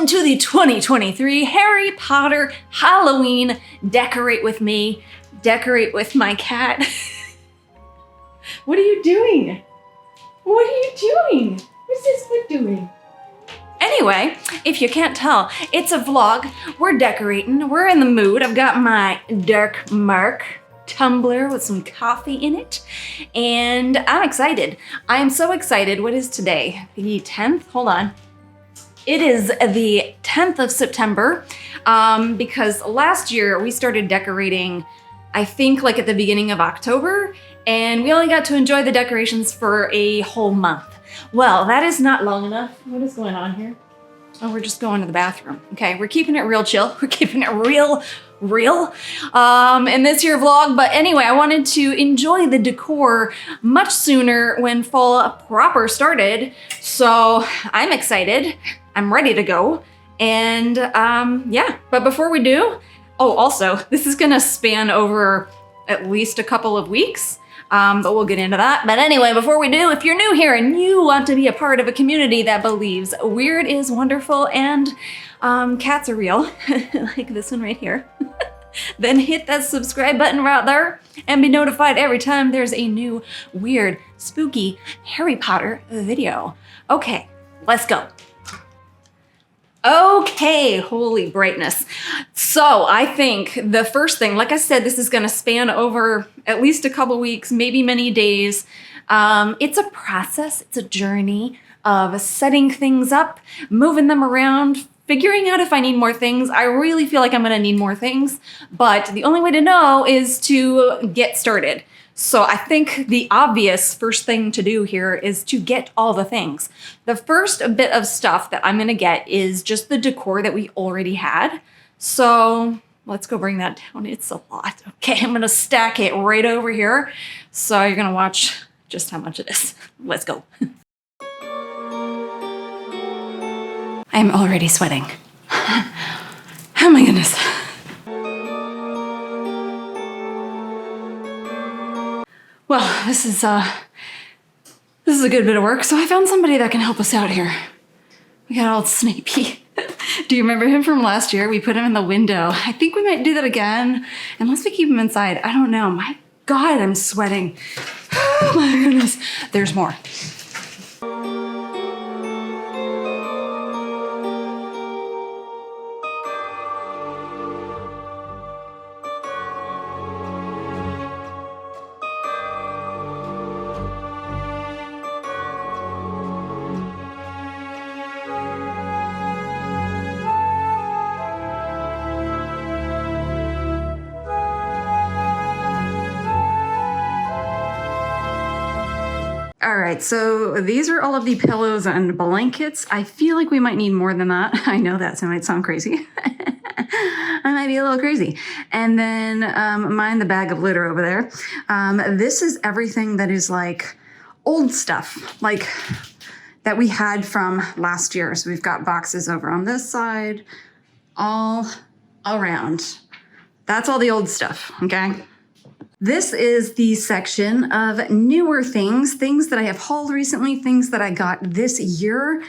Welcome to the 2023 Harry Potter Halloween Decorate with Me, Decorate with my cat. What are you doing? What are you doing? What's this foot doing? Anyway, if you can't tell, it's a vlog. We're decorating, we're in the mood. I've got my dark mark tumbler with some coffee in it, and I'm excited. I am so excited. What is today? The 10th? Hold on. It is the 10th of September because last year we started decorating, I think like at the beginning of October, and we only got to enjoy the decorations for a whole month. Well, that is not long enough. What is going on here? Oh, we're just going to the bathroom. Okay, we're keeping it real chill. We're keeping it real in this here vlog. But anyway, I wanted to enjoy the decor much sooner when fall proper started. So I'm excited. I'm ready to go. And yeah, but before we do, oh, also, this is gonna span over at least a couple of weeks. But we'll get into that. But anyway, before we do, if you're new here and you want to be a part of a community that believes weird is wonderful and cats are real, like this one right here, then hit that subscribe button right there and be notified every time there's a new weird, spooky Harry Potter video. Okay, let's go. Okay, holy brightness. So I think the first thing, like I said, this is gonna span over at least a couple weeks, maybe many days. It's a process, it's a journey of setting things up, moving them around, figuring out if I need more things. I really feel like I'm gonna need more things, but the only way to know is to get started. So I think the obvious first thing to do here is to get all the things. The first bit of stuff that I'm gonna get is just the decor that we already had. So let's go bring that down. It's a lot. Okay, I'm gonna stack it right over here. So you're gonna watch just how much it is. Let's go. I'm already sweating. Oh my goodness. Well, this is a good bit of work. So I found somebody that can help us out here. We got old Snapey. Do you remember him from last year? We put him in the window. I think we might do that again, unless we keep him inside. I don't know. My God, I'm sweating. Oh my goodness. There's more. All right, so these are all of the pillows and blankets. I feel like we might need more than that. I know that might sound crazy. I might be a little crazy. And then mine, the bag of litter over there. This is everything that is like old stuff, like that we had from last year. So we've got boxes over on this side, all around. That's all the old stuff, okay? This is the section of newer things that I have hauled recently, things that I got this year,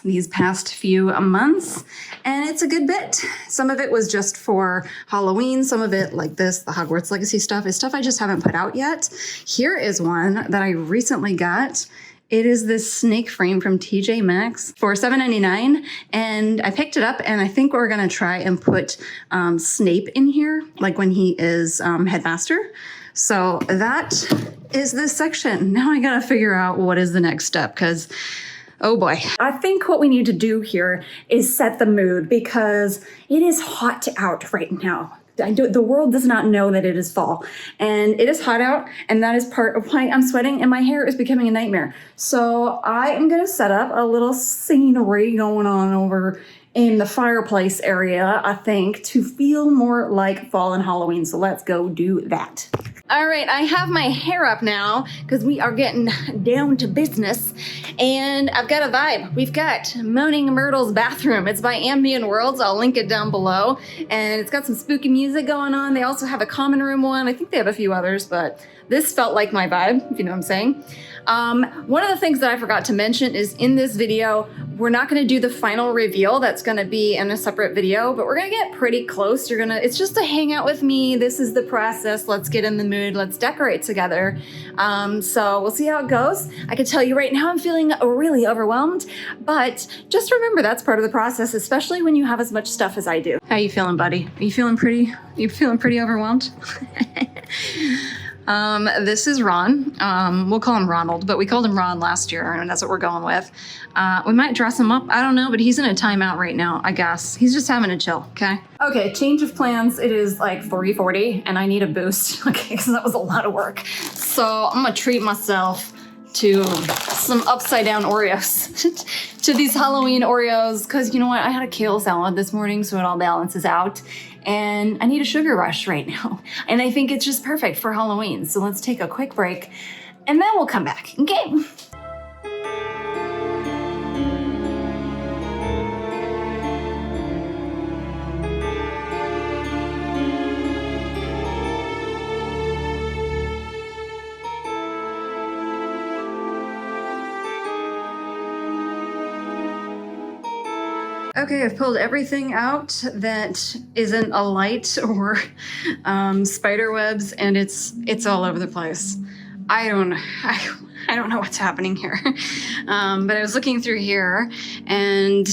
these past few months, and it's a good bit. Some of it was just for Halloween, some of it, like this, the Hogwarts Legacy stuff, is stuff I just haven't put out yet. Here is one that I recently got. It is this snake frame from TJ Maxx for $7.99, and I picked it up, and I think we're gonna try and put Snape in here, like when he is headmaster. So that is this section. Now I gotta figure out what is the next step, because oh boy. I think what we need to do here is set the mood, because it is hot out right now. The world does not know that it is fall, and it is hot out, and that is part of why I'm sweating and my hair is becoming a nightmare. So I am gonna set up a little scenery going on over in the fireplace area, I think, to feel more like fall and Halloween. So let's go do that. All right, I have my hair up now because we are getting down to business, and I've got a vibe. We've got Moaning Myrtle's Bathroom. It's by Ambient Worlds. I'll link it down below, and it's got some spooky music going on. They also have a common room one. I think they have a few others, but this felt like my vibe, if you know what I'm saying. One of the things that I forgot to mention is in this video, we're not going to do the final reveal. That's going to be in a separate video, but we're going to get pretty close. It's just to hang out with me. This is the process. Let's get in the mood. Let's decorate together. So we'll see how it goes. I can tell you right now, I'm feeling really overwhelmed, but just remember that's part of the process, especially when you have as much stuff as I do. How you feeling, buddy? Are you feeling pretty overwhelmed? This is Ron. We'll call him Ronald, but we called him Ron last year, and that's what we're going with. We might dress him up. I don't know, but he's in a timeout right now, I guess. He's just having a chill, okay? Okay, change of plans. It is like 3:40, and I need a boost, okay, because that was a lot of work. So I'm gonna treat myself to some upside down Oreos, to these Halloween Oreos, because you know what? I had a kale salad this morning, so it all balances out. And I need a sugar rush right now. And I think it's just perfect for Halloween. So let's take a quick break and then we'll come back, okay? Okay, I've pulled everything out that isn't a light or spider webs, and it's all over the place. I don't know what's happening here. But I was looking through here, and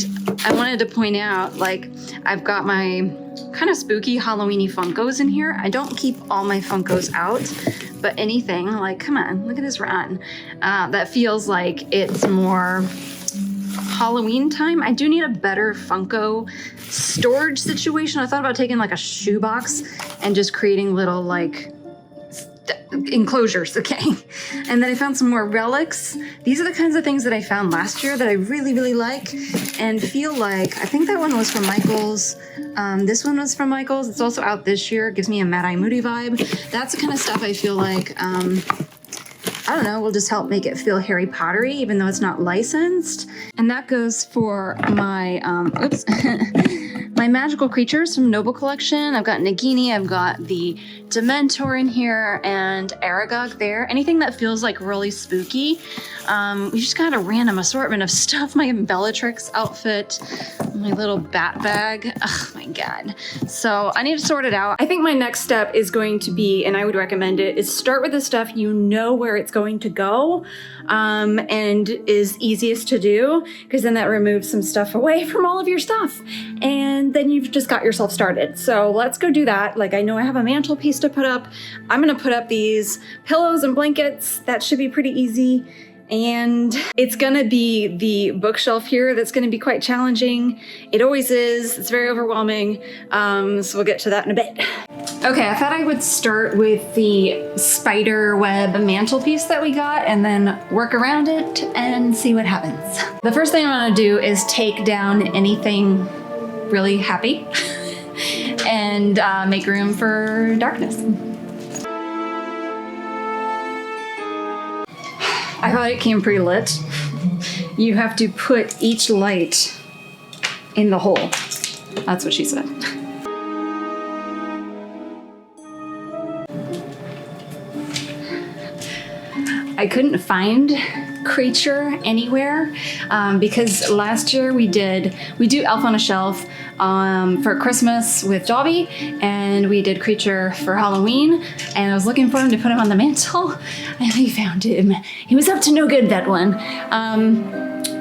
I wanted to point out, like, I've got my kind of spooky Halloweeny Funkos in here. I don't keep all my Funkos out, but anything, like, come on, look at this Ron. That feels like it's more Halloween time. I do need a better Funko storage situation. I thought about taking like a shoebox and just creating little like enclosures, okay? And then I found some more relics. These are the kinds of things that I found last year that I really like and feel like, I think that one was from Michael's. This one was from Michael's. It's also out this year. It gives me a Mad Eye Moody vibe. That's the kind of stuff I feel like, I don't know, will just help make it feel Harry Pottery, even though it's not licensed. And that goes for my, my magical creatures from Noble Collection. I've got Nagini, I've got the Dementor in here, and Aragog there. Anything that feels like really spooky. We just got a random assortment of stuff. My Bellatrix outfit, my little bat bag. Oh my God. So I need to sort it out. I think my next step is going to be, and I would recommend it, is start with the stuff you know where it's going to go, and is easiest to do, because then that removes some stuff away from all of your stuff. And then you've just got yourself started. So let's go do that. Like, I know I have a mantelpiece to put up. I'm gonna put up these pillows and blankets. That should be pretty easy. And it's gonna be the bookshelf here that's gonna be quite challenging. It always is. It's very overwhelming. So we'll get to that in a bit. Okay, I thought I would start with the spider web mantelpiece that we got and then work around it and see what happens. The first thing I want to do is take down anything really happy and make room for darkness. I thought it came pretty lit. You have to put each light in the hole. That's what she said. I couldn't find creature anywhere because last year we do Elf on a Shelf for Christmas with Dobby, and we did creature for Halloween, and I was looking for him to put him on the mantle, and I found him. He was up to no good, that one.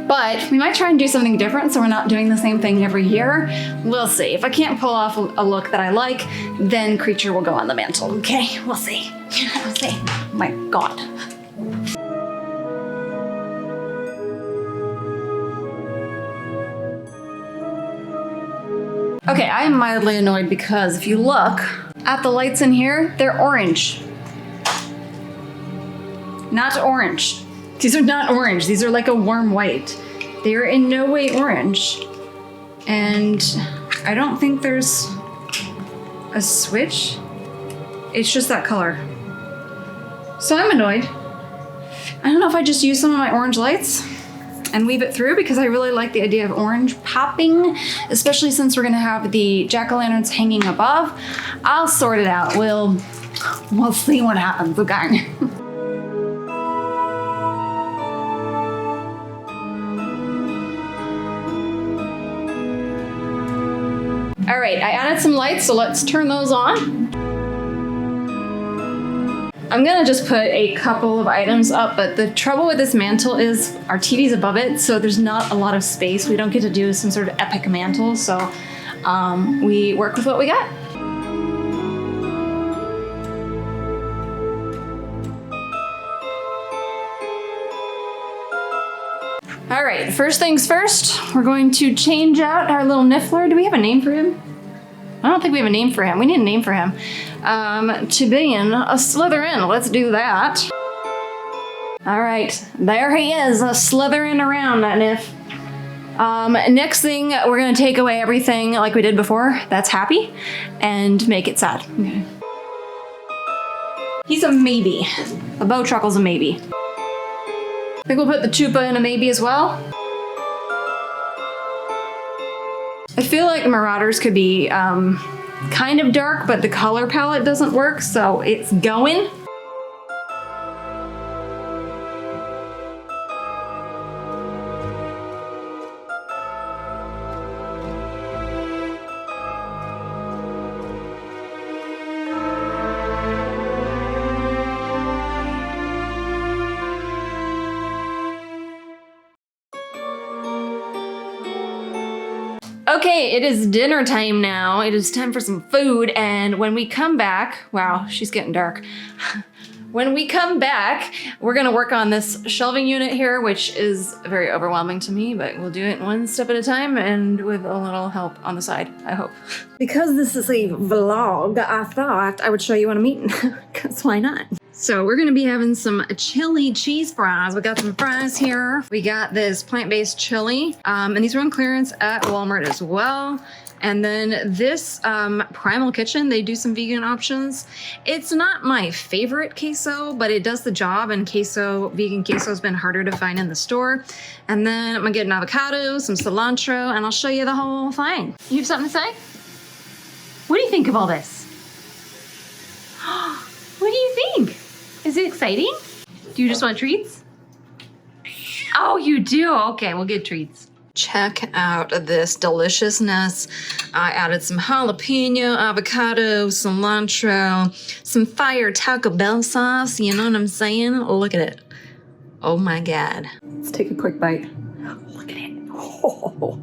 But we might try and do something different so we're not doing the same thing every year. We'll see. If I can't pull off a look that I like, then creature will go on the mantle, okay? We'll see. We'll see. Oh my God. Okay, I am mildly annoyed because if you look at the lights in here, they're orange. Not orange. These are not orange. These are like a warm white. They are in no way orange. And I don't think there's a switch. It's just that color. So I'm annoyed. I don't know if I just use some of my orange lights and weave it through, because I really like the idea of orange popping, especially since we're gonna have the jack-o'-lanterns hanging above. I'll sort it out. We'll We'll see what happens, okay? All right, I added some lights, so let's turn those on. I'm gonna just put a couple of items up, but the trouble with this mantle is our TV's above it, so there's not a lot of space. We don't get to do some sort of epic mantle, so we work with what we got. All right, first things first, we're going to change out our little niffler. Do we have a name for him? I don't think we have a name for him. We need a name for him. To being a Slytherin. Let's do that. All right, there he is, slithering around that Niff. Next thing, we're gonna take away everything like we did before that's happy and make it sad. Okay. He's a maybe. A Bowtruckle's a maybe. I think we'll put the Chupa in a maybe as well. I feel like Marauders could be kind of dark, but the color palette doesn't work, so it's going. Okay, it is dinner time now. It is time for some food, and when we come back, wow, she's getting dark. When we come back, we're gonna work on this shelving unit here, which is very overwhelming to me, but we'll do it one step at a time and with a little help on the side, I hope. Because this is a vlog, I thought I would show you what I'm eating, because why not? So we're gonna be having some chili cheese fries. We got some fries here. We got this plant-based chili, and these are on clearance at Walmart as well. And then this Primal Kitchen, they do some vegan options. It's not my favorite queso, but it does the job, and vegan queso has been harder to find in the store. And then I'm gonna get an avocado, some cilantro, and I'll show you the whole thing. You have something to say? What do you think of all this? What do you think? Is it exciting? Do you just want treats? Oh, you do? Okay, we'll get treats. Check out this deliciousness. I added some jalapeno, avocado, cilantro, some fire Taco Bell sauce. You know what I'm saying? Look at it. Oh my God. Let's take a quick bite. Look at it. Oh.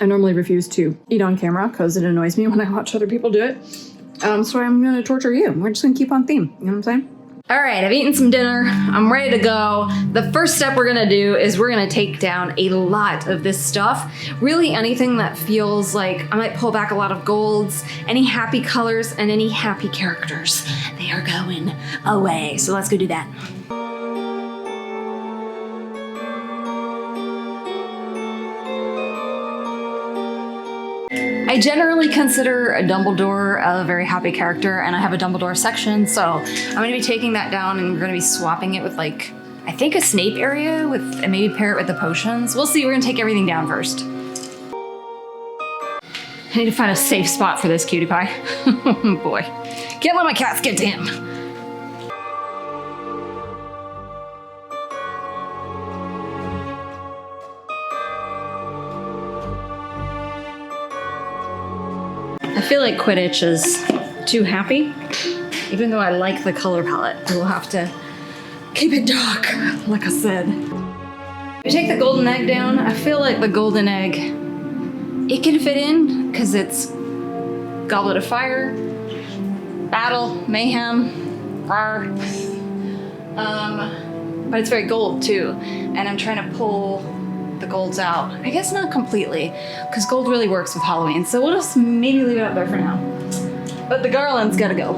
I normally refuse to eat on camera because it annoys me when I watch other people do it. So I'm gonna torture you. We're just gonna keep on theme. You know what I'm saying? All right, I've eaten some dinner. I'm ready to go. The first step we're gonna do is we're gonna take down a lot of this stuff. Really anything that feels like I might pull back a lot of golds, any happy colors, and any happy characters. They are going away. So let's go do that. I generally consider a Dumbledore a very happy character, and I have a Dumbledore section, so I'm going to be taking that down and we're going to be swapping it with, like, I think a Snape area, and maybe pair it with the potions. We'll see. We're going to take everything down first. I need to find a safe spot for this cutie pie. Oh boy. Can't let my cats get to him. I feel like Quidditch is too happy, even though I like the color palette. We'll have to keep it dark, like I said. We take the golden egg down. I feel like the golden egg, it can fit in because it's Goblet of Fire, Battle, Mayhem, Rar. But it's very gold too, and I'm trying to pull the golds out. I guess not completely, because gold really works with Halloween, so we'll just maybe leave it up there for now. But the garland's gotta go.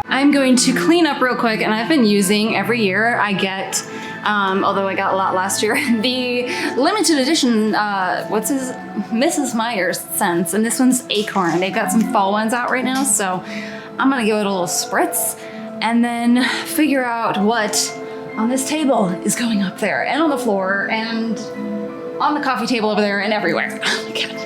I'm going to clean up real quick, and I've been using every year I get, although I got a lot last year, the limited edition, Mrs. Myers scents, and this one's Acorn. They've got some fall ones out right now, so I'm gonna give it a little spritz and then figure out what on this table is going up there and on the floor and on the coffee table over there and everywhere. Oh my God.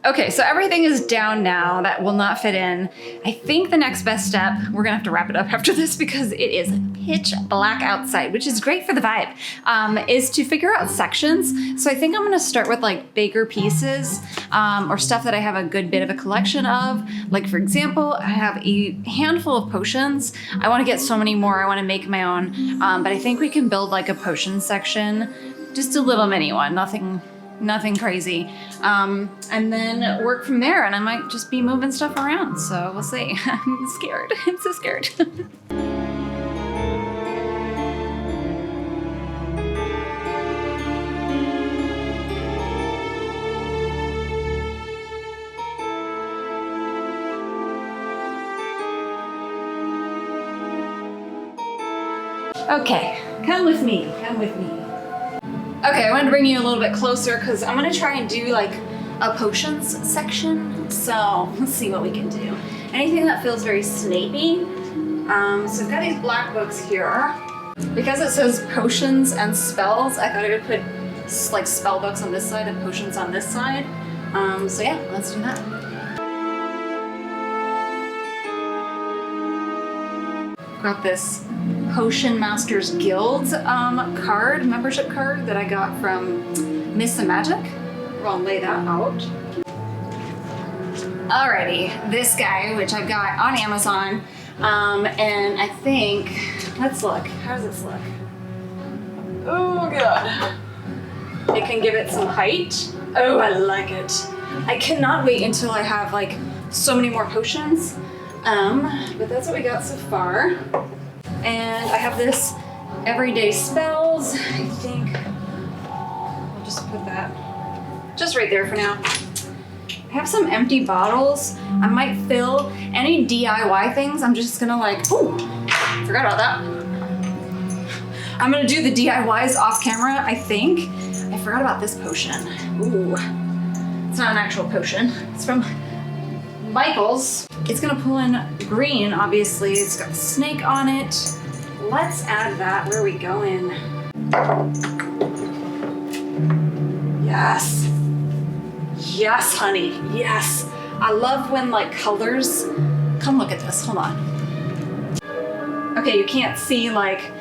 Okay, so everything is down now. That will not fit in. I think the next best step, we're gonna have to wrap it up after this because it is pitch black outside, which is great for the vibe, is to figure out sections. So I think I'm gonna start with like bigger pieces or stuff that I have a good bit of a collection of. Like for example, I have a handful of potions. I wanna get so many more, I wanna make my own, but I think we can build like a potion section, just a little mini one, nothing crazy. And then work from there, and I might just be moving stuff around, so we'll see. I'm scared, I'm so scared. Okay, come with me, come with me. Okay, I wanted to bring you a little bit closer because I'm gonna try and do like a potions section. So let's see what we can do. Anything that feels very snapey. So we've got these black books here. Because it says potions and spells, I thought I would put like spell books on this side and potions on this side. So yeah, let's do that. Got this Potion Masters Guild card, membership card that I got from Miss the Magic. I'll lay that out. Alrighty, this guy, which I got on Amazon, and I think, let's look, how does this look? Oh God. It can give it some height. Oh, I like it. I cannot wait until I have like so many more potions. But that's what we got so far. And I have this everyday spells. I think I'll just put that just right there for now. I have some empty bottles. I might fill any DIY things. I'm just gonna like, oh, forgot about that. I'm gonna do the DIYs off camera, I think. I forgot about this potion. Ooh, it's not an actual potion. It's from Michael's. It's gonna pull in green, obviously. It's got a snake on it. Let's add that. Where are we going? Yes. Yes, honey, yes. I love when like colors, come look at this, hold on. Okay, you can't see like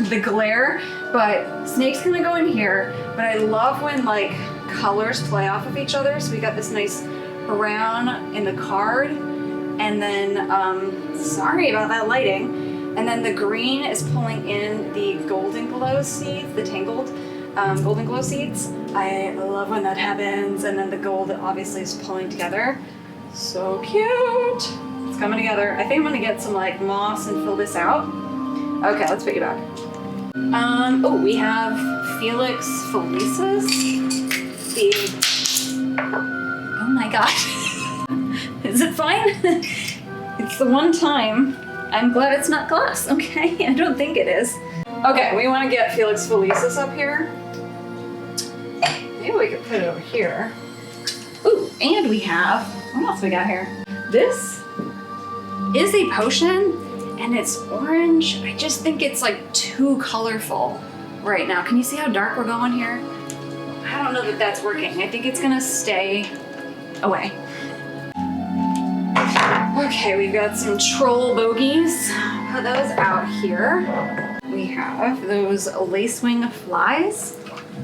the glare, but snake's gonna go in here, but I love when like colors play off of each other. So we got this nice brown in the card, and then, sorry about that lighting, and then the green is pulling in the golden glow seeds, the tangled golden glow seeds. I love when that happens, and then the gold obviously is pulling together. So cute. It's coming together. I think I'm gonna get some like moss and fill this out. Okay, let's pick it back. Oh, we have Felix Felicis. Oh my God. Is it fine? It's the one time. I'm glad it's not glass, okay? I don't think it is. Okay, we wanna get Felix Felicis up here. Maybe we could put it over here. Ooh, and we have, what else we got here? This is a potion, and it's orange. I just think it's like too colorful right now. Can you see how dark we're going here? I don't know that that's working. I think it's gonna stay away. Okay, we've got some troll bogies. Put those out here. We have those lacewing flies.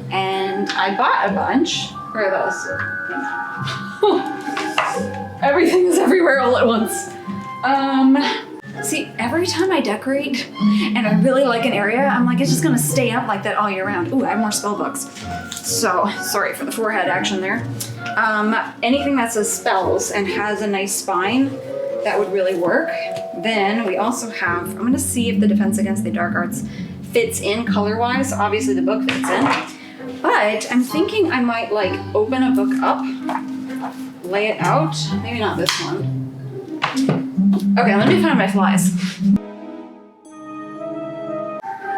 And I bought a bunch. Where are those? Everything is everywhere all at once. See, every time I decorate and I really like an area, I'm like, it's just gonna stay up like that all year round. Ooh, I have more spell books. So, sorry for the forehead action there. Anything that says spells and has a nice spine, that would really work. Then we also have, I'm gonna see if the Defense Against the Dark Arts fits in color-wise. Obviously the book fits in. But I'm thinking I might like open a book up, lay it out. Maybe not this one. Okay, let me find my flies.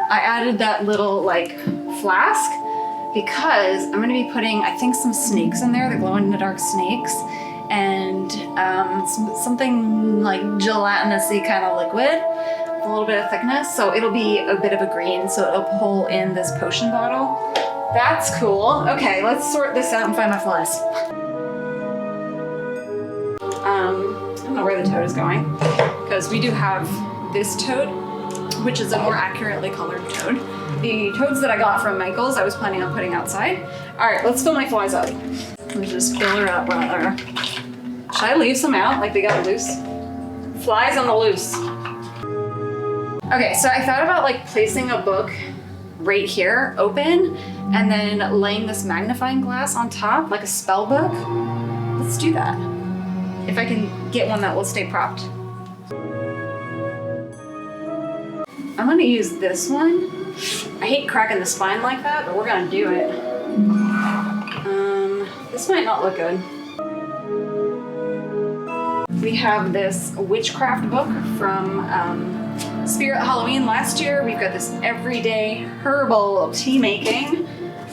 I added that little like flask because I'm gonna be putting, I think, some snakes in there, the glow-in-the-dark snakes. and something like gelatinousy kind of liquid, a little bit of thickness. So it'll be a bit of a green, so it'll pull in this potion bottle. That's cool. Okay, let's sort this out and find my flies. I don't know where the toad is going, because we do have this toad, which is a more accurately colored toad. The toads that I got from Michael's, I was planning on putting outside. All right, let's fill my flies up. Let me just fill her up rather. Should I leave some out, like they got loose? Flies on the loose. Okay, so I thought about like placing a book right here, open, and then laying this magnifying glass on top, like a spell book. Let's do that. If I can get one that will stay propped. I'm gonna use this one. I hate cracking the spine like that, but we're gonna do it. This might not look good. We have this witchcraft book from Spirit Halloween last year. We've got this everyday herbal tea making,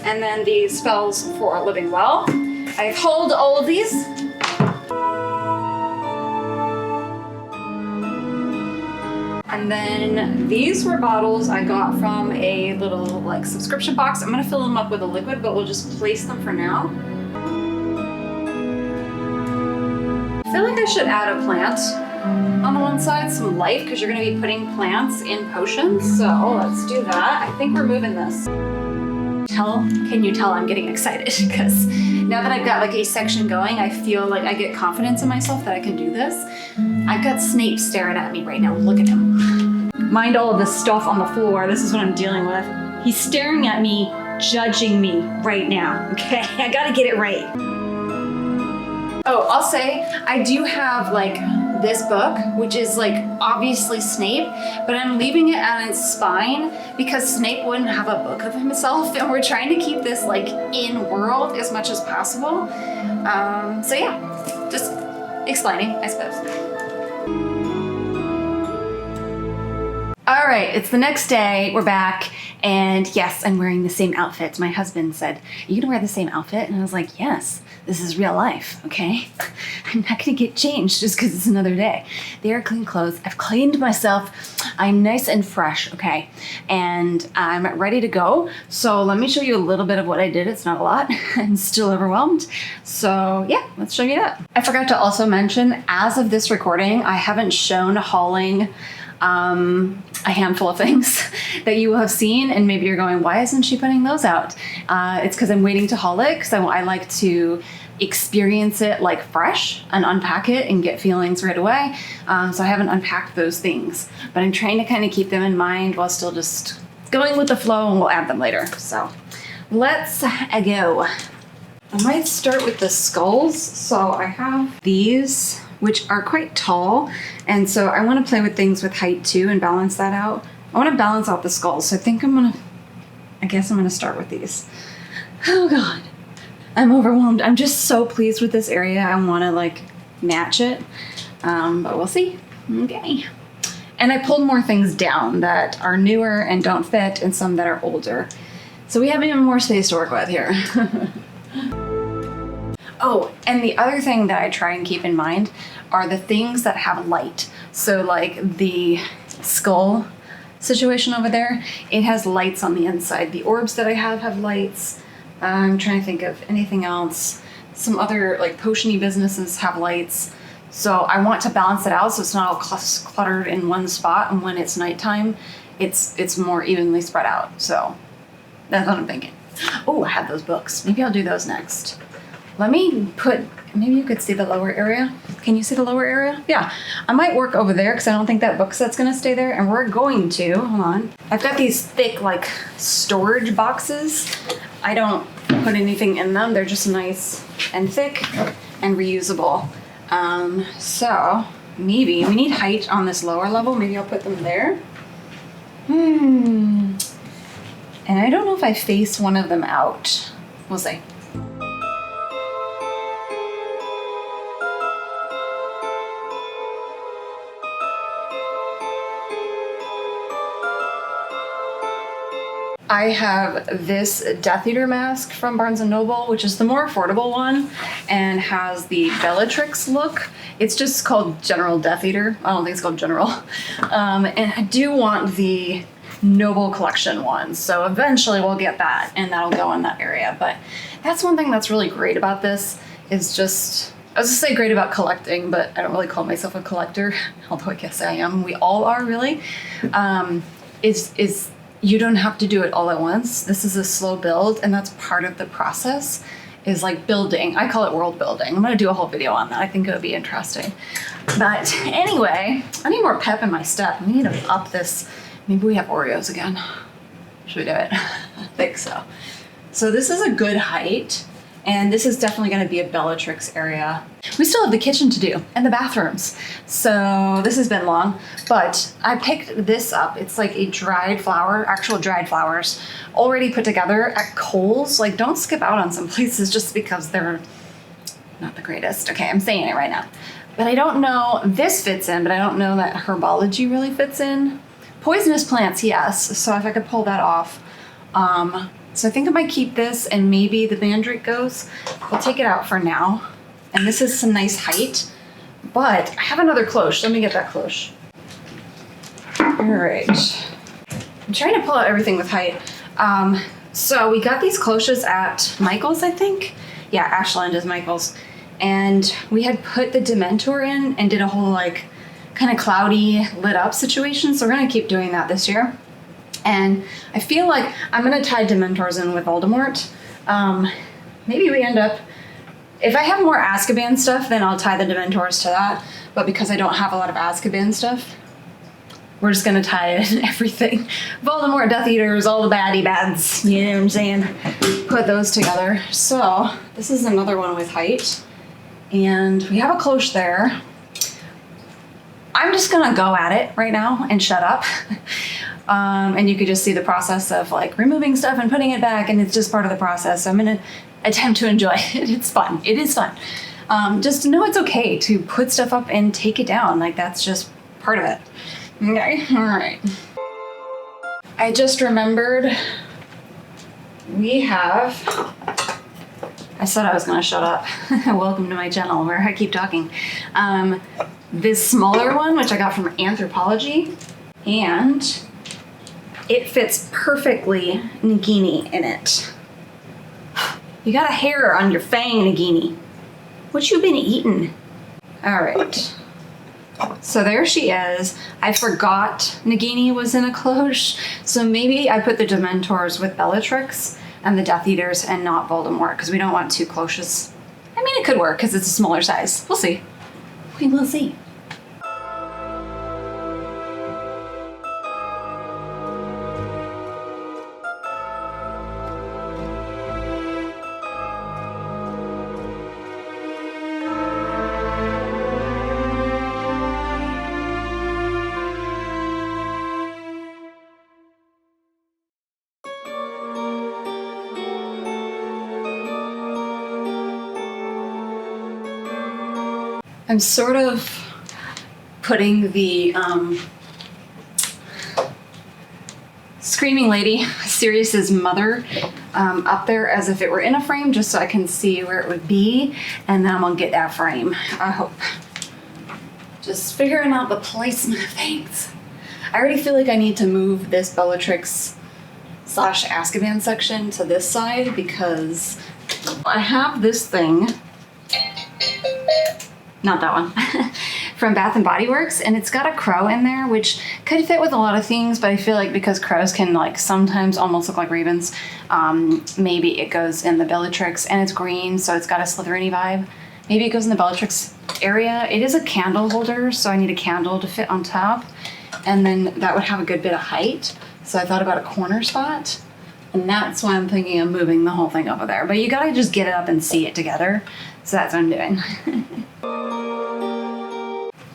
and then these spells for living well. I've hauled all of these. And then these were bottles I got from a little like subscription box. I'm gonna fill them up with a liquid, but we'll just place them for now. I feel like I should add a plant on the one side, some life, because you're gonna be putting plants in potions. So let's do that. I think we're moving this. Can you tell I'm getting excited? Because now that I've got like a section going, I feel like I get confidence in myself that I can do this. I've got Snape staring at me right now. Look at him. Mind all of this stuff on the floor. This is what I'm dealing with. He's staring at me, judging me right now. Okay, I gotta get it right. Oh, I'll say I do have like this book, which is like obviously Snape, but I'm leaving it at its spine because Snape wouldn't have a book of himself, and we're trying to keep this like in world as much as possible. So yeah, just explaining, I suppose. All right, it's the next day, we're back, and yes, I'm wearing the same outfit. My husband said, "Are you gonna wear the same outfit?" And I was like, yes, this is real life, okay? I'm not gonna get changed just because it's another day. They are clean clothes. I've cleaned myself. I'm nice and fresh, okay? And I'm ready to go. So let me show you a little bit of what I did. It's not a lot. I'm still overwhelmed. So yeah, let's show you that. I forgot to also mention, as of this recording, I haven't shown hauling a handful of things that you will have seen, and maybe you're going, why isn't she putting those out? It's because I'm waiting to haul it, because I like to experience it like fresh and unpack it and get feelings right away. So I haven't unpacked those things, but I'm trying to kind of keep them in mind while still just going with the flow, and we'll add them later. So let's go. I might start with the skulls. So I have these, which are quite tall, and so I want to play with things with height too and balance that out. I want to balance out the skulls, so I guess I'm gonna start with these. Oh God, I'm overwhelmed. I'm just so pleased with this area. I want to like match it, but we'll see. Okay. And I pulled more things down that are newer and don't fit, and some that are older. So we have even more space to work with here. Oh, and the other thing that I try and keep in mind are the things that have light. So like the skull situation over there, it has lights on the inside. The orbs that I have lights. I'm trying to think of anything else. Some other like potion-y businesses have lights. So I want to balance it out so it's not all cluttered in one spot, and when it's nighttime, it's more evenly spread out. So that's what I'm thinking. Oh, I have those books. Maybe I'll do those next. Maybe you could see the lower area. Can you see the lower area? Yeah, I might work over there because I don't think that book set's gonna stay there, and we're going to, hold on. I've got these thick like storage boxes. I don't put anything in them. They're just nice and thick and reusable. So maybe we need height on this lower level. Maybe I'll put them there. And I don't know if I face one of them out. We'll see. I have this Death Eater mask from Barnes & Noble, which is the more affordable one and has the Bellatrix look. It's just called General Death Eater. I don't think it's called General. And I do want the Noble Collection one, so eventually we'll get that and that'll go in that area. But that's one thing that's really great about this is just, I was gonna say great about collecting, but I don't really call myself a collector, although I guess I am. We all are, really. Is you don't have to do it all at once. This is a slow build, and that's part of the process, is like building. I call it world building. I'm gonna do a whole video on that. I think it would be interesting. But anyway, I need more pep in my step. We need to up this. Maybe we have Oreos again. Should we do it? I think so. So this is a good height, and this is definitely gonna be a Bellatrix area. We still have the kitchen to do and the bathrooms. So this has been long, but I picked this up. It's like a dried flower, actual dried flowers, already put together at Kohl's. Like, don't skip out on some places just because they're not the greatest. Okay, I'm saying it right now. But I don't know, this fits in, but I don't know that herbology really fits in. Poisonous plants, yes. So if I could pull that off. So I think I might keep this, and maybe the mandrake goes. We'll take it out for now. And this is some nice height, but I have another cloche. Let me get that cloche. All right. I'm trying to pull out everything with height. So we got these cloches at Michael's, I think. Yeah, Ashland is Michael's. And we had put the Dementor in and did a whole like kind of cloudy lit up situation. So we're gonna keep doing that this year. And I feel like I'm gonna tie Dementors in with Voldemort. Maybe we end up, if I have more Azkaban stuff, then I'll tie the Dementors to that. But because I don't have a lot of Azkaban stuff, we're just gonna tie in everything. Voldemort, Death Eaters, all the baddie bads, you know what I'm saying? Put those together. So this is another one with height. And we have a cloche there. I'm just gonna go at it right now and shut up. And you could just see the process of like removing stuff and putting it back, and it's just part of the process. So I'm gonna attempt to enjoy it. It's fun. It is fun. Just to know it's okay to put stuff up and take it down. Like, that's just part of it. Okay, all right. I just remembered we have, I said I was gonna shut up. Welcome to my channel where I keep talking. This smaller one, which I got from Anthropology, and it fits perfectly Nagini in it. You got a hair on your fang, Nagini. What you been eating? All right. So there she is. I forgot Nagini was in a cloche, so maybe I put the Dementors with Bellatrix and the Death Eaters and not Voldemort, because we don't want two cloches. I mean, it could work because it's a smaller size. We'll see. We will see. I'm sort of putting the Screaming Lady, Sirius's mother, up there as if it were in a frame, just so I can see where it would be, and then I'm gonna get that frame, I hope. Just figuring out the placement of things. I already feel like I need to move this Bellatrix / Azkaban section to this side, because I have this thing, not that one, from Bath & Body Works, and it's got a crow in there, which could fit with a lot of things, but I feel like because crows can like sometimes almost look like ravens, maybe it goes in the Bellatrix, and it's green, so it's got a Slytherin vibe. Maybe it goes in the Bellatrix area. It is a candle holder, so I need a candle to fit on top, and then that would have a good bit of height, so I thought about a corner spot, and that's why I'm thinking of moving the whole thing over there. But you gotta just get it up and see it together, so that's what I'm doing.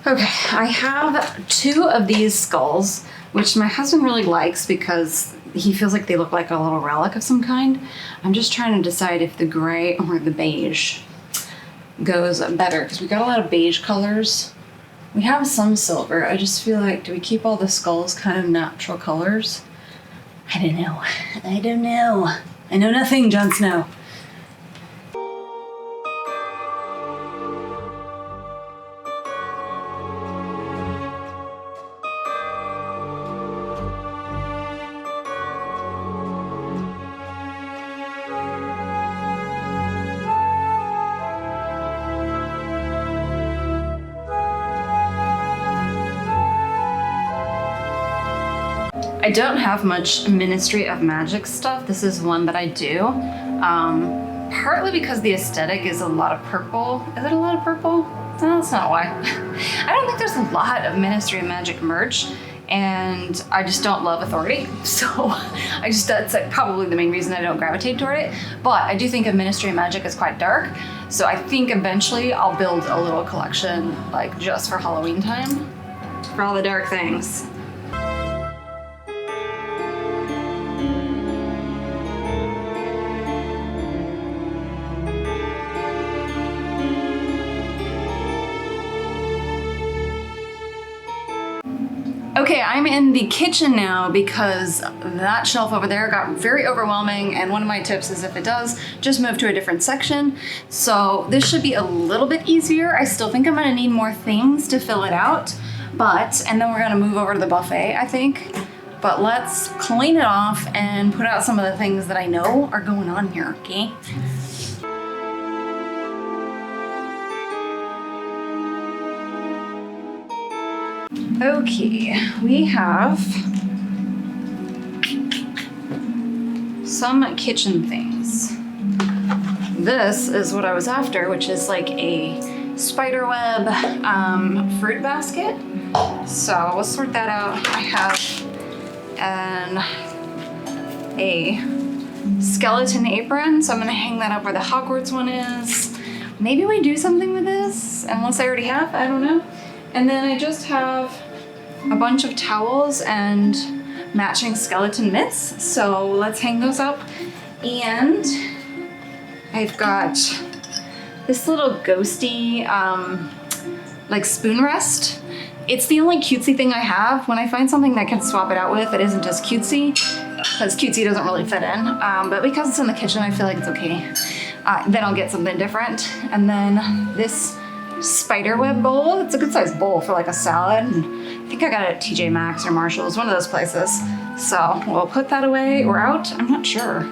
Okay, I have two of these skulls, which my husband really likes because he feels like they look like a little relic of some kind. I'm just trying to decide if the gray or the beige goes better, because we got a lot of beige colors. We have some silver. I just feel like, do we keep all the skulls kind of natural colors? I don't know. I don't know. I know nothing, Jon Snow. I don't have much Ministry of Magic stuff. This is one that I do. Partly because the aesthetic is a lot of purple. Is it a lot of purple? No, that's not why. I don't think there's a lot of Ministry of Magic merch, and I just don't love authority. So that's like probably the main reason I don't gravitate toward it. But I do think of Ministry of Magic as quite dark. So I think eventually I'll build a little collection like just for Halloween time for all the dark things. Okay, I'm in the kitchen now because that shelf over there got very overwhelming, and one of my tips is if it does, just move to a different section. So this should be a little bit easier. I still think I'm gonna need more things to fill it out, and then we're gonna move over to the buffet, I think. But let's clean it off and put out some of the things that I know are going on here, okay? Okay, we have some kitchen things. This is what I was after, which is like a spiderweb fruit basket. So we'll sort that out. I have a skeleton apron, so I'm gonna hang that up where the Hogwarts one is. Maybe we do something with this, unless I already have, I don't know. And then I just have a bunch of towels and matching skeleton mitts. So let's hang those up. And I've got this little ghosty like spoon rest. It's the only cutesy thing I have. When I find something that I can swap it out with, it isn't as cutesy, because cutesy doesn't really fit in. But because it's in the kitchen, I feel like it's okay. Then I'll get something different. And then this spiderweb bowl. It's a good sized bowl for like a salad. And I think I got it at TJ Maxx or Marshall's, one of those places. So we'll put that away or out. I'm not sure.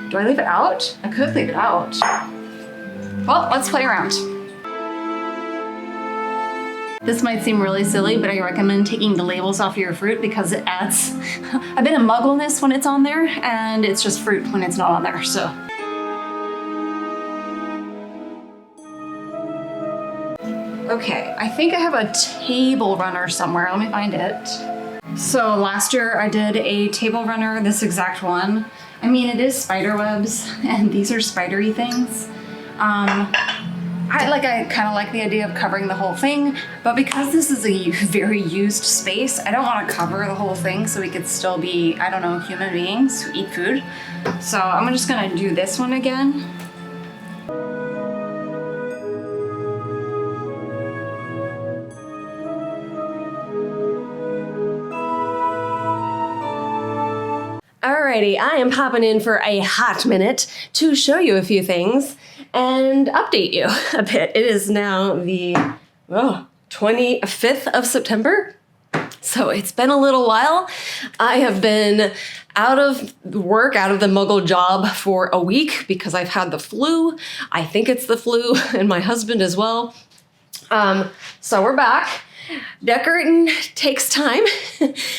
Do I leave it out? I could leave it out. Well, let's play around. This might seem really silly, but I recommend taking the labels off of your fruit because it adds a bit of muggleness when it's on there, and it's just fruit when it's not on there, so. Okay, I think I have a table runner somewhere. Let me find it. So last year I did a table runner, this exact one. I mean, it is spider webs, and these are spidery things. I kind of like the idea of covering the whole thing, but because this is a very used space, I don't want to cover the whole thing so we could still be, I don't know, human beings who eat food. So I'm just gonna do this one again. Alrighty, I am popping in for a hot minute to show you a few things and update you a bit. It is now the 25th of September, so it's been a little while. I have been out of work, out of the Muggle job for a week because I've had the flu. I think it's the flu, and my husband as well. So we're back. Decorating takes time.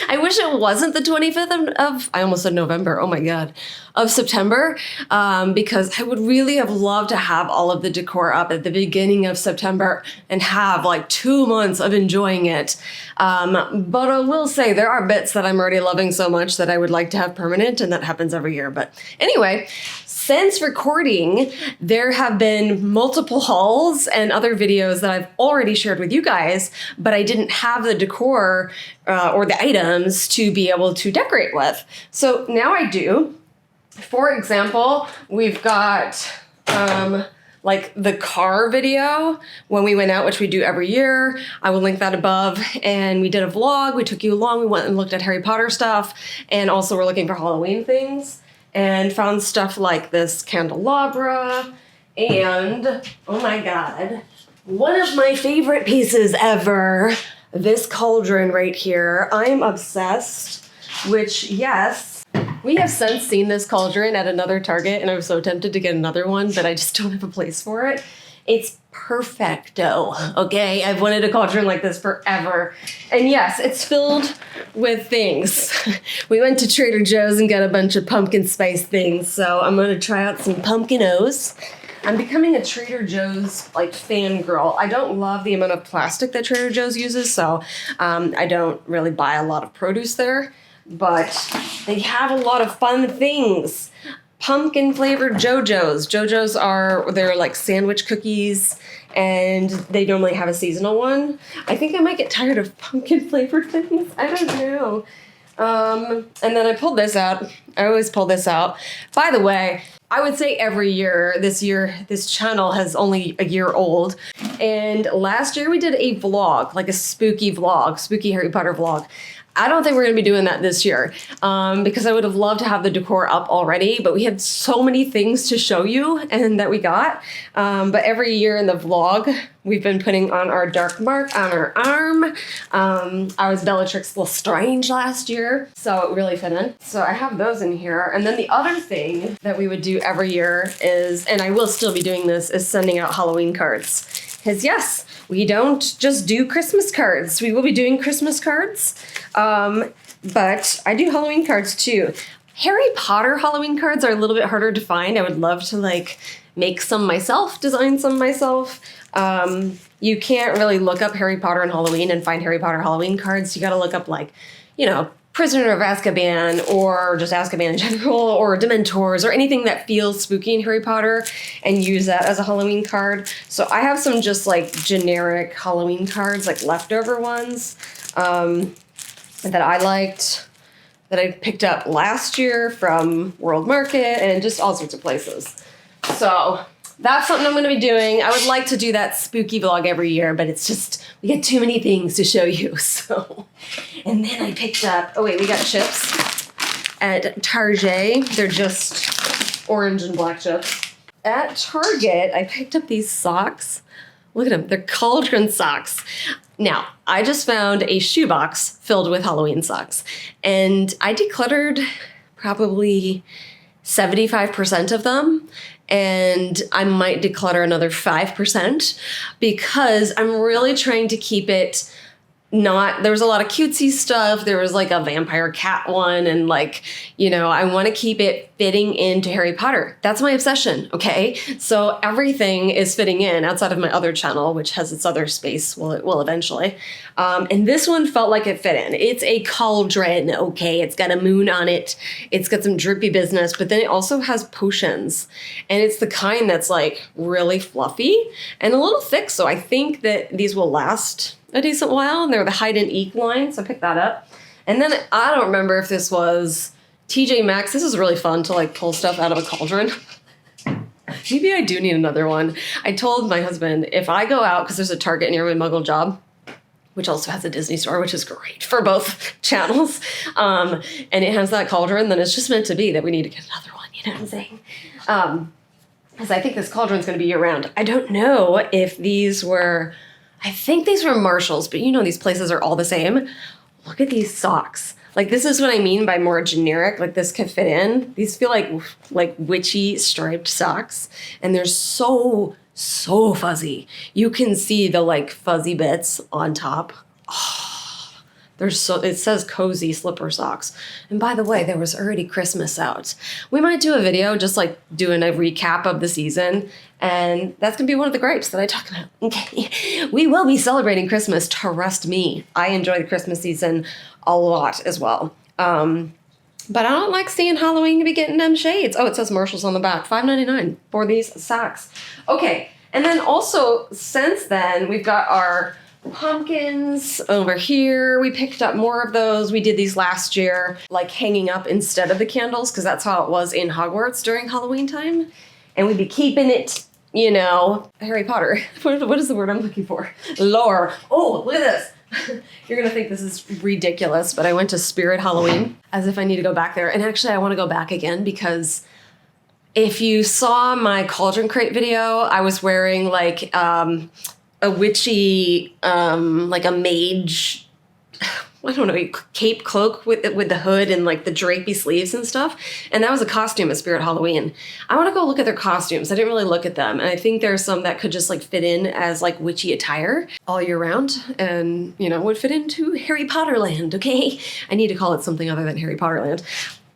I wish it wasn't the 25th of I almost said November, oh my God, of September, because I would really have loved to have all of the decor up at the beginning of September and have like 2 months of enjoying it. But I will say there are bits that I'm already loving so much that I would like to have permanent, and that happens every year. But anyway, since recording, there have been multiple hauls and other videos that I've already shared with you guys, but I didn't have the decor or the items to be able to decorate with. So now I do. For example, we've got like the car video when we went out, which we do every year. I will link that above. And we did a vlog. We took you along. We went and looked at Harry Potter stuff. And also we're looking for Halloween things and found stuff like this candelabra. And, oh my God, one of my favorite pieces ever, this cauldron right here. I'm obsessed, which, yes, we have since seen this cauldron at another Target, and I was so tempted to get another one, but I just don't have a place for it. It's perfecto, okay? I've wanted a cauldron like this forever. And yes, it's filled with things. We went to Trader Joe's and got a bunch of pumpkin spice things, so I'm gonna try out some Pumpkin-O's. I'm becoming a Trader Joe's like fangirl. I don't love the amount of plastic that Trader Joe's uses, so I don't really buy a lot of produce there, but they have a lot of fun things. Pumpkin flavored JoJo's. JoJo's they're like sandwich cookies, and they normally have a seasonal one. I think I might get tired of pumpkin flavored things. I don't know. And then I pulled this out. I always pull this out. By the way, I would say every year, this channel has only a year old. And last year we did a vlog, like a spooky vlog, spooky Harry Potter vlog. I don't think we're gonna be doing that this year because I would have loved to have the decor up already, but we had so many things to show you and that we got. But every year in the vlog, we've been putting on our dark mark on our arm. I was Bellatrix Lestrange last year, so it really fit in. So I have those in here. And then the other thing that we would do every year is, and I will still be doing this, is sending out Halloween cards. Because yes, we don't just do Christmas cards. We will be doing Christmas cards, but I do Halloween cards too. Harry Potter Halloween cards are a little bit harder to find. I would love to like make some myself, design some myself. You can't really look up Harry Potter and Halloween and find Harry Potter Halloween cards. You gotta look up like, you know, Prisoner of Azkaban or just Azkaban in general or Dementors or anything that feels spooky in Harry Potter and use that as a Halloween card. So I have some just like generic Halloween cards, like leftover ones that I liked, that I picked up last year from World Market and just all sorts of places. So that's something I'm going to be doing. I would like to do that spooky vlog every year, but it's just, we get too many things to show you, so. And then I picked up, oh wait, we got chips at Target. They're just orange and black chips. At Target, I picked up these socks. Look at them, they're cauldron socks. Now, I just found a shoebox filled with Halloween socks, and I decluttered probably 75% of them, and I might declutter another 5% because I'm really trying to keep it there was a lot of cutesy stuff. There was like a vampire cat one, and like, you know, I want to keep it fitting into Harry Potter. That's my obsession, okay? So everything is fitting in outside of my other channel, which has its other space, well, it will eventually. And this one felt like it fit in. It's a cauldron, okay? It's got a moon on it. It's got some drippy business, but then it also has potions. And it's the kind that's like really fluffy and a little thick, so I think that these will last a decent while, and they're the hide and eek line, so I picked that up. And then I don't remember if this was TJ Maxx. This is really fun to like pull stuff out of a cauldron. Maybe I do need another one. I told my husband if I go out, because there's a Target near my Muggle job, which also has a Disney store, which is great for both channels, and it has that cauldron, then it's just meant to be that we need to get another one, you know what I'm saying? Because I think this cauldron's going to be year-round. I don't know if these were... I think these were Marshalls, but you know these places are all the same. Look at these socks. Like, this is what I mean by more generic. Like, this could fit in. These feel like witchy striped socks. And they're so fuzzy. You can see the, like, fuzzy bits on top. Oh, it says cozy slipper socks. And by the way, there was already Christmas out. We might do a video just, like, doing a recap of the season. And that's going to be one of the gripes that I talk about. Okay. We will be celebrating Christmas, trust me. I enjoy the Christmas season a lot as well. But I don't like seeing Halloween to be getting them shades. Oh, it says Marshalls on the back. $5.99 for these socks. Okay. And then also, since then, we've got our pumpkins over here. We picked up more of those. We did these last year, like hanging up instead of the candles, because that's how it was in Hogwarts during Halloween time. And we'd be keeping it you know, Harry Potter. What is the word I'm looking for? Lore. Oh, look at this. You're going to think this is ridiculous, but I went to Spirit Halloween as if I need to go back there. And actually, I want to go back again because if you saw my Cauldron Crate video, I was wearing like a witchy, like a mage, I don't know, cape cloak with the hood and like the drapey sleeves and stuff. And that was a costume at Spirit Halloween. I want to go look at their costumes. I didn't really look at them. And I think there's some that could just like fit in as like witchy attire all year round and, you know, would fit into Harry Potter land. Okay. I need to call it something other than Harry Potter land.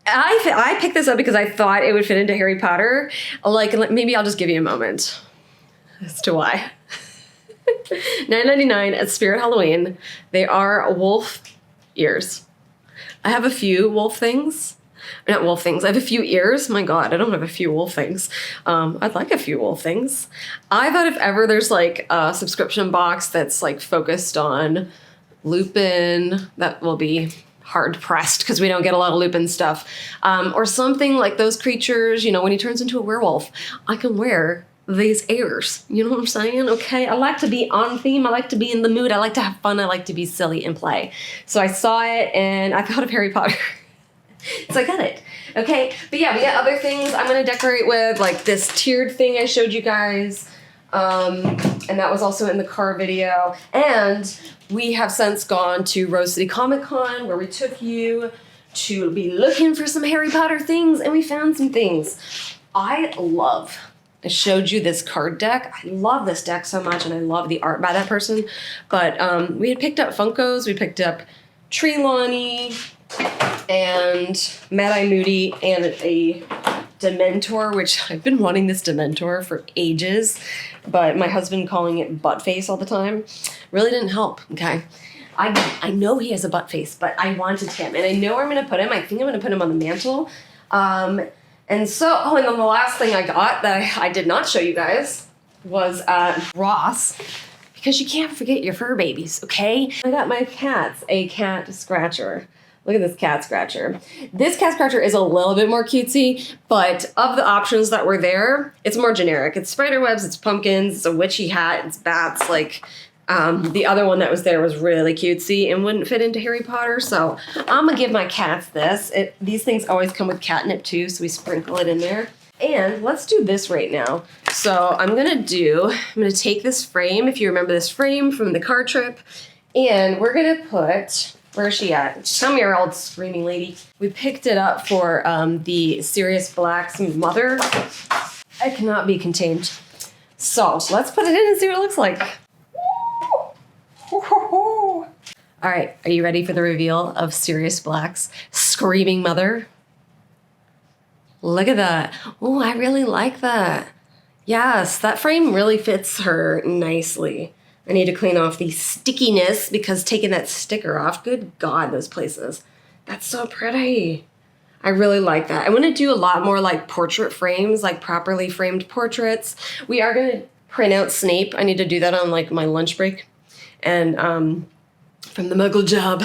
I picked this up because I thought it would fit into Harry Potter. Like maybe I'll just give you a moment as to why. $9.99 at Spirit Halloween. They are wolf ears. I have a few wolf things. Not wolf things. I have a few ears. My God, I don't have a few wolf things. I'd like a few wolf things. I thought if ever there's like a subscription box that's like focused on Lupin, that will be hard pressed because we don't get a lot of Lupin stuff. Or something like those creatures, you know, when he turns into a werewolf, I can wear these ears. You know what I'm saying? Okay. I like to be on theme. I like to be in the mood. I like to have fun. I like to be silly and play. So I saw it and I thought of Harry Potter. So I got it. Okay. But yeah, we got other things I'm going to decorate with, like this tiered thing I showed you guys. And that was also in the car video. And we have since gone to Rose City Comic Con where we took you to be looking for some Harry Potter things and we found some things. I showed you this card deck. I love this deck so much, and I love the art by that person. But we had picked up Funkos. We picked up Trelawney and Mad-Eye Moody and a Dementor, which I've been wanting this Dementor for ages, but my husband calling it butt face all the time really didn't help, okay? I know he has a butt face, but I wanted him, and I know where I'm going to put him. I think I'm going to put him on the mantle. And so, and then the last thing I got that I did not show you guys was Ross, because you can't forget your fur babies, okay? I got my cats a cat scratcher. Look at this cat scratcher. This cat scratcher is a little bit more cutesy, but of the options that were there, it's more generic. It's spider webs, it's pumpkins, it's a witchy hat, it's bats, like... the other one that was there was really cutesy and wouldn't fit into Harry Potter, so I'm gonna give my cats this. These things always come with catnip too, so we sprinkle it in there. And let's do this right now. So I'm gonna take this frame, if you remember this frame from the car trip, and we're gonna put, where is she at? Come here, old screaming lady. We picked it up for the Sirius Black's mother. I cannot be contained. So let's put it in and see what it looks like. All right, are you ready for the reveal of Sirius Black's screaming mother? Look at that. Oh, I really like that. Yes, that frame really fits her nicely. I need to clean off the stickiness because taking that sticker off, good God, those places. That's so pretty. I really like that. I want to do a lot more like portrait frames, like properly framed portraits. We are going to print out Snape. I need to do that on like my lunch break. And from the Muggle job,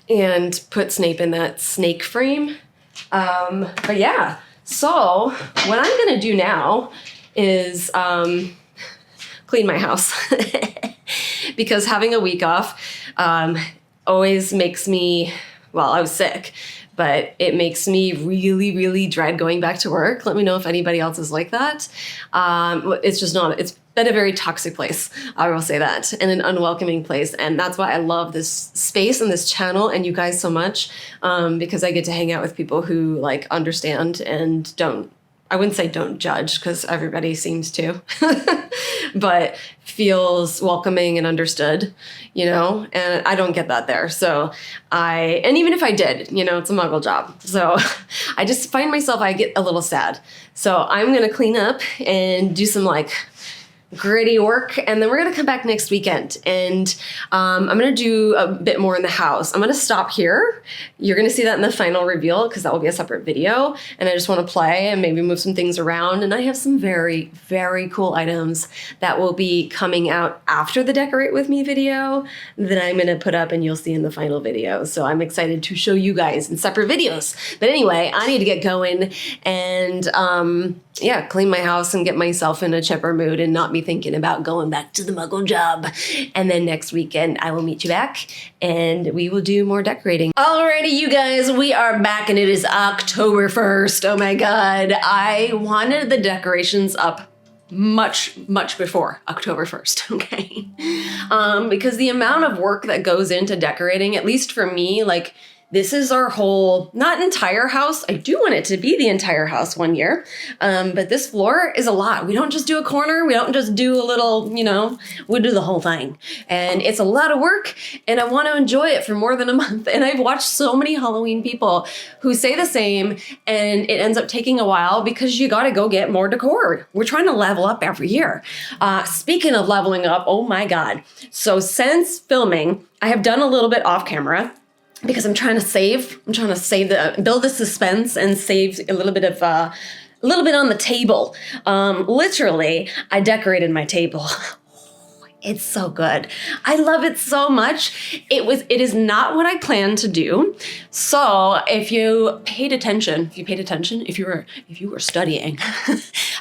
and put Snape in that snake frame. But yeah, so what I'm gonna do now is clean my house because having a week off always makes me, well, I was sick, but it makes me really, really dread going back to work. Let me know if anybody else is like that. It's just not, it's been a very toxic place, I will say that, and an unwelcoming place. And that's why I love this space and this channel and you guys so much, because I get to hang out with people who like understand and don't, I wouldn't say don't judge because everybody seems to, but feels welcoming and understood, you know, and I don't get that there. So and even if I did, you know, it's a Muggle job. So I just find myself, I get a little sad. So I'm going to clean up and do some like gritty work, and then we're gonna come back next weekend, and I'm gonna do a bit more in the house. I'm gonna stop here. You're gonna see that in the final reveal because that will be a separate video, and I just want to play and maybe move some things around, and I have some very, very cool items that will be coming out after the Decorate With Me video that I'm gonna put up and you'll see in the final video. So I'm excited to show you guys in separate videos. But anyway, I need to get going and yeah, clean my house and get myself in a chipper mood and not be thinking about going back to the Muggle job. And then next weekend, I will meet you back and we will do more decorating. Alrighty, you guys, we are back and it is October 1st. Oh my God. I wanted the decorations up much before October 1st, okay? Because the amount of work that goes into decorating, at least for me, like, this is our whole, not entire house. I do want it to be the entire house one year, but this floor is a lot. We don't just do a corner. We don't just do a little, you know, we do the whole thing. And it's a lot of work and I want to enjoy it for more than a month. And I've watched so many Halloween people who say the same and it ends up taking a while because you got to go get more decor. We're trying to level up every year. Speaking of leveling up, oh my God. So since filming, I have done a little bit off camera, because I'm trying to save build the suspense and save a little bit on the table. Literally, I decorated my table. It's so good. I love it so much. It is not what I planned to do. So if you paid attention, if you were studying,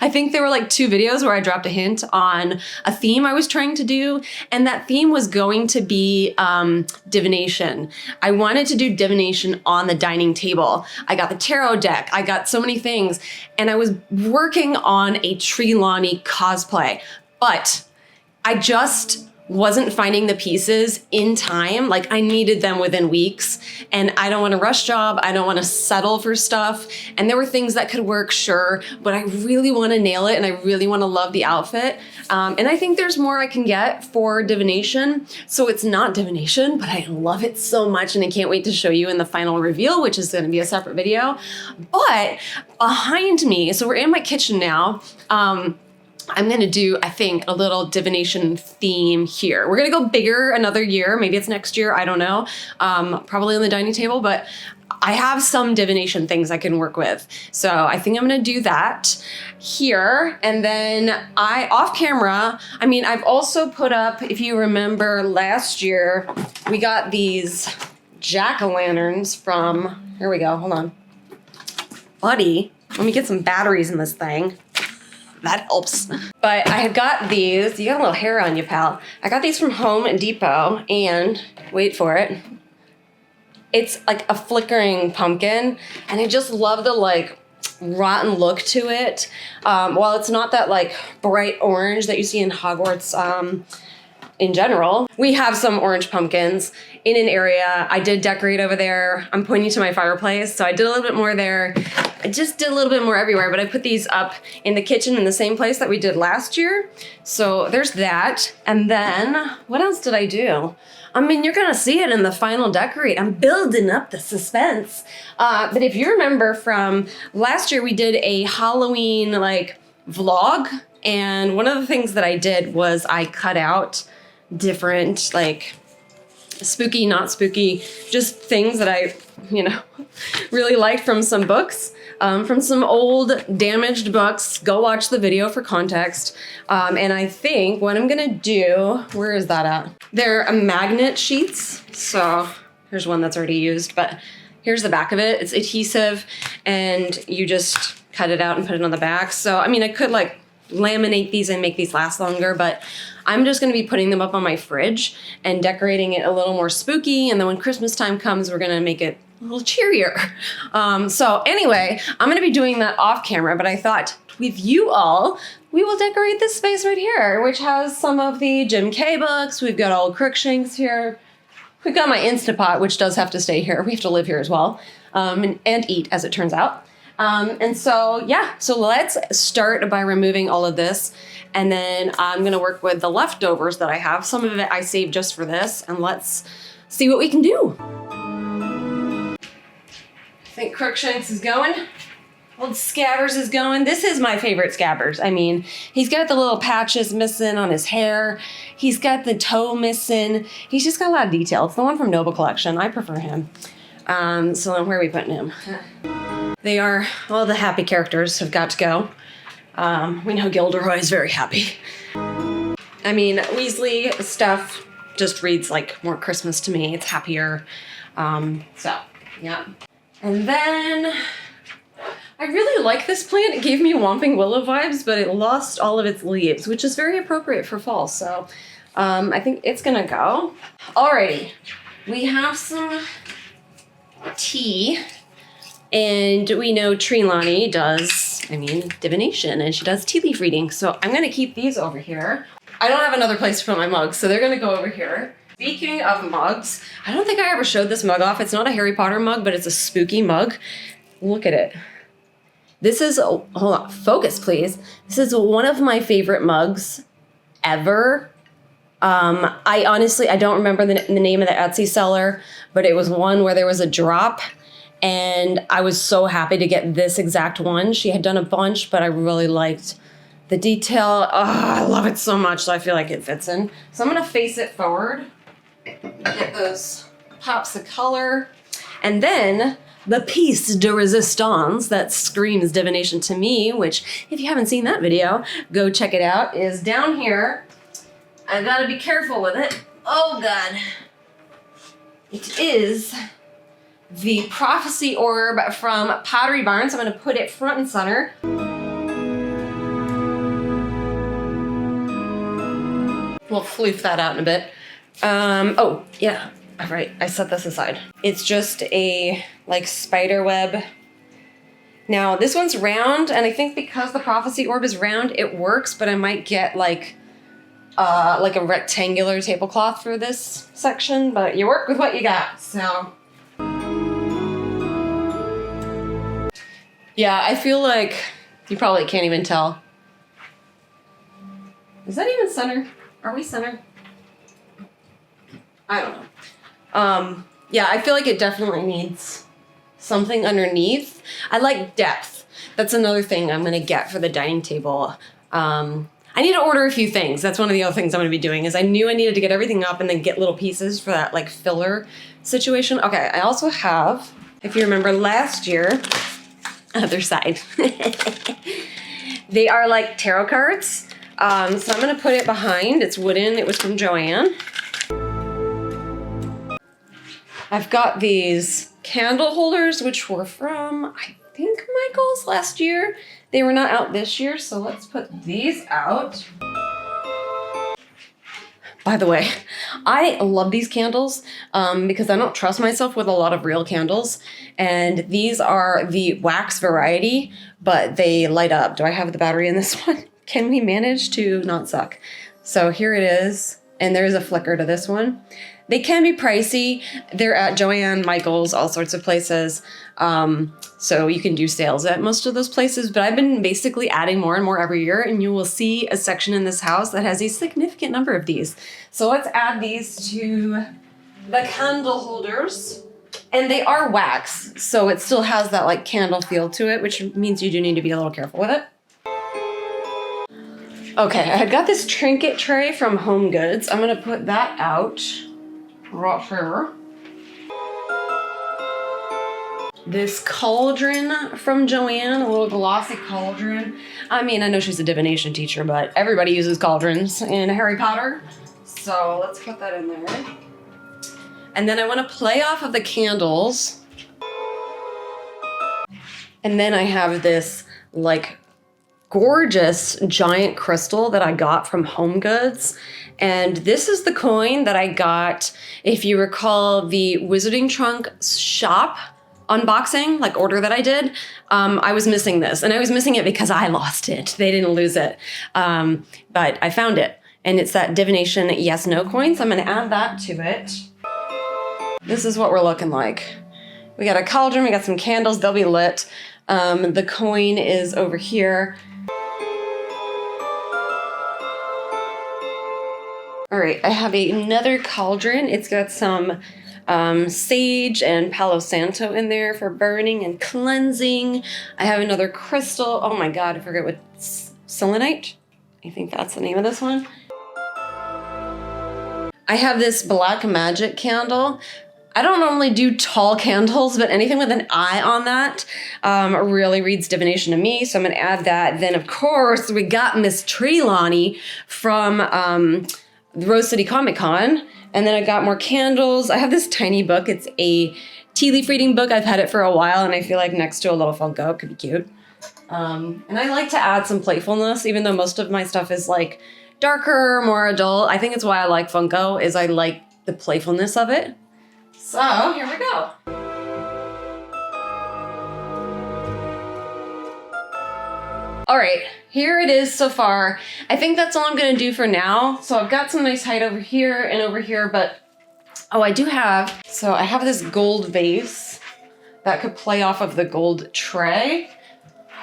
I think there were like 2 videos where I dropped a hint on a theme I was trying to do. And that theme was going to be divination. I wanted to do divination on the dining table. I got the tarot deck. I got so many things. And I was working on a Trelawney cosplay, but I just wasn't finding the pieces in time. Like I needed them within weeks and I don't want to rush job. I don't want to settle for stuff. And there were things that could work, sure, but I really want to nail it and I really want to love the outfit. And I think there's more I can get for divination. So it's not divination, but I love it so much and I can't wait to show you in the final reveal, which is going to be a separate video. But behind me, so we're in my kitchen now. I'm going to do, I think, a little divination theme here. We're going to go bigger another year. Maybe it's next year. I don't know. Probably on the dining table, but I have some divination things I can work with. So I think I'm going to do that here. And then off camera, I mean, I've also put up, if you remember last year, we got these jack-o'-lanterns from, here we go. Hold on. Buddy, let me get some batteries in this thing. That helps. But I have got these. You got a little hair on you, pal. I got these from Home Depot and wait for it. It's like a flickering pumpkin and I just love the like rotten look to it. While it's not that like bright orange that you see in Hogwarts in general. We have some orange pumpkins in an area. I did decorate over there. I'm pointing to my fireplace. So I did a little bit more there. I just did a little bit more everywhere, but I put these up in the kitchen in the same place that we did last year. So there's that. And then what else did I do? I mean, you're gonna see it in the final decorate. I'm building up the suspense. But if you remember from last year, we did a Halloween like vlog. And one of the things that I did was I cut out different like spooky, not spooky, just things that I, you know, really liked from some books, from some old damaged books. Go watch the video for context. And I think what I'm gonna do, where is that at? They're magnet sheets. So here's one that's already used, but here's the back of it. It's adhesive and you just cut it out and put it on the back. So, I mean, I could like laminate these and make these last longer, but I'm just gonna be putting them up on my fridge and decorating it a little more spooky. And then when Christmas time comes, we're gonna make it a little cheerier. So anyway, I'm gonna be doing that off camera, but I thought with you all, we will decorate this space right here, which has some of the Jim Kay books. We've got old Crookshanks here. We've got my Instapot, which does have to stay here. We have to live here as well, and eat, as it turns out. And so, yeah, so let's start by removing all of this. And then I'm gonna work with the leftovers that I have. Some of it I saved just for this, and let's see what we can do. I think Crookshanks is going. Old Scabbers is going. This is my favorite Scabbers. I mean, he's got the little patches missing on his hair. He's got the toe missing. He's just got a lot of detail. It's the one from Nova Collection. I prefer him. So then where are we putting him? They are, all the happy characters have got to go. We know Gilderoy is very happy. I mean, Weasley stuff just reads like more Christmas to me. It's happier. So, yeah. And then I really like this plant. It gave me Whomping Willow vibes, but it lost all of its leaves, which is very appropriate for fall. So I think it's gonna go. Alrighty, we have some tea, and we know Trelawney does, divination, and she does tea leaf reading. So I'm gonna keep these over here. I don't have another place to put my mugs, so they're gonna go over here. Speaking of mugs, I don't think I ever showed this mug off. It's not a Harry Potter mug, but it's a spooky mug. Look at it. This is, hold on, focus please. This is one of my favorite mugs ever. I honestly, I don't remember the name of the Etsy seller, but it was one where there was a drop, and I was so happy to get this exact one. She had done a bunch, but I really liked the detail. Oh, I love it so much, so I feel like it fits in. So I'm gonna face it forward, get those pops of color, and then the piece de resistance that screams divination to me, which if you haven't seen that video, go check it out, is down here. I gotta be careful with it. Oh God. It is the Prophecy Orb from Pottery Barn. So I'm gonna put it front and center. We'll floof that out in a bit. Oh yeah, all right, I set this aside. It's just a like spider web. Now this one's round, and I think because the Prophecy Orb is round, it works, but I might get like a rectangular tablecloth for this section, but you work with what you got, so. Yeah, I feel like you probably can't even tell. Is that even center? Are we center? I don't know. Yeah, I feel like it definitely needs something underneath. I like depth. That's another thing I'm gonna get for the dining table. I need to order a few things. That's one of the other things I'm gonna be doing, is I knew I needed to get everything up and then get little pieces for that like filler situation. Okay, I also have, if you remember last year, other side. They are like tarot cards. So I'm gonna put it behind. It's wooden, it was from Joanne. I've got these candle holders, which were from, I think, Michael's last year. They were not out this year, so let's put these out. By the way, I love these candles because I don't trust myself with a lot of real candles. And these are the wax variety, but they light up. Do I have the battery in this one? Can we manage to not suck? So here it is. And there is a flicker to this one. They can be pricey. They're at Joanne, Michael's, all sorts of places. So you can do sales at most of those places, but I've been basically adding more and more every year, and you will see a section in this house that has a significant number of these. So let's add these to the candle holders. And they are wax, so it still has that like candle feel to it, which means you do need to be a little careful with it. Okay, I had got this trinket tray from Home Goods. I'm gonna put that out right here. This cauldron from Joanne, a little glossy cauldron. I mean, I know she's a divination teacher, but everybody uses cauldrons in Harry Potter. So let's put that in there. And then I want to play off of the candles. And then I have this like gorgeous giant crystal that I got from Home Goods. And this is the coin that I got, if you recall, the Wizarding Trunk shop unboxing, like order that I did. I was missing this, and I was missing it because I lost it. They didn't lose it. But I found it, and it's that divination yes no coin. So I'm gonna add that to it. This is what we're looking like. We got a cauldron, we got some candles, they'll be lit. The coin is over here. All right, I have another cauldron. It's got some sage and Palo Santo in there for burning and cleansing. I have another crystal. Oh my God, I forget what, selenite? I think that's the name of this one. I have this black magic candle. I don't normally do tall candles, but anything with an eye on that really reads divination to me. So I'm going to add that. Then, of course, we got Miss Trelawney from the Rose City Comic Con. And then I got more candles. I have this tiny book. It's a tea leaf reading book. I've had it for a while, and I feel like next to a little Funko, it could be cute. And I like to add some playfulness, even though most of my stuff is like darker, more adult. I think it's why I like Funko, is I like the playfulness of it. So here we go. All right, here it is so far. I think that's all I'm gonna do for now. So I've got some nice height over here and over here, but oh, I do have, so I have this gold vase that could play off of the gold tray.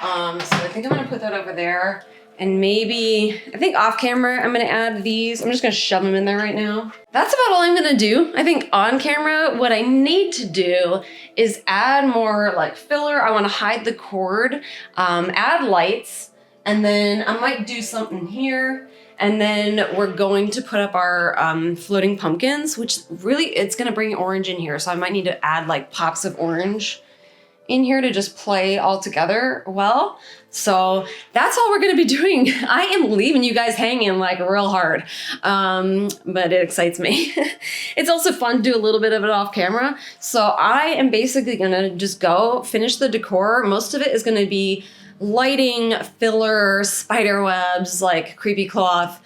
So I think I'm gonna put that over there. And maybe, I think off camera, I'm gonna add these. I'm just gonna shove them in there right now. That's about all I'm gonna do. I think on camera, what I need to do is add more like filler. I wanna hide the cord, add lights, and then I might do something here. And then we're going to put up our floating pumpkins, which really, it's gonna bring orange in here. So I might need to add like pops of orange in here to just play all together well. So that's all we're gonna be doing. I am leaving you guys hanging like real hard, but it excites me. It's also fun to do a little bit of it off camera. So I am basically gonna just go finish the decor. Most of it is gonna be lighting, filler, spider webs, like creepy cloth,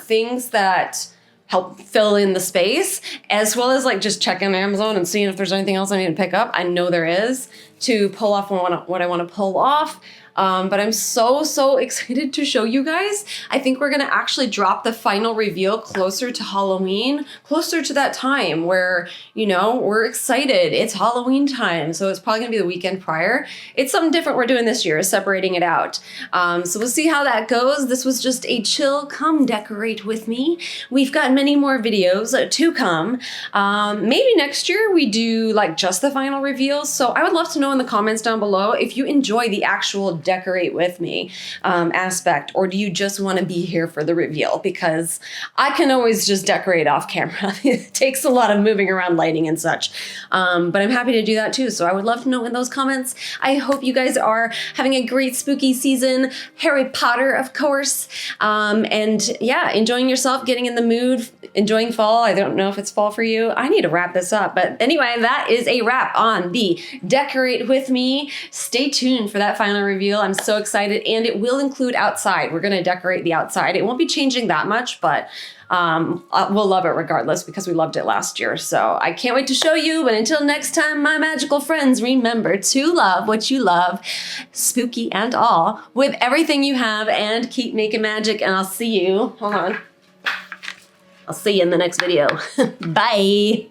things that help fill in the space, as well as like just checking Amazon and seeing if there's anything else I need to pick up. I know there is, to pull off what I want to pull off. But I'm so excited to show you guys. I think we're gonna actually drop the final reveal closer to Halloween, closer to that time where, you know, we're excited. It's Halloween time, so it's probably gonna be the weekend prior. It's something different we're doing this year, separating it out. So we'll see how that goes. This was just a chill, come decorate with me. We've got many more videos to come. Maybe next year we do like just the final reveals. So I would love to know in the comments down below if you enjoy the actual decorate with me aspect, or do you just want to be here for the reveal? Because I can always just decorate off camera. It takes a lot of moving around lighting and such, but I'm happy to do that too. So I would love to know in those comments. I hope you guys are having a great spooky season, Harry Potter of course, and yeah, enjoying yourself, getting in the mood, enjoying fall. I don't know if it's fall for you. I need to wrap this up, but anyway, that is a wrap on the decorate with me. Stay tuned for that final reveal. I'm so excited, and it will include outside. We're gonna decorate the outside. It won't be changing that much, but we'll love it regardless because we loved it last year. So I can't wait to show you, but until next time, my magical friends, remember to love what you love, spooky and all, with everything you have, and keep making magic, and I'll see you, hold on. I'll see you in the next video. Bye.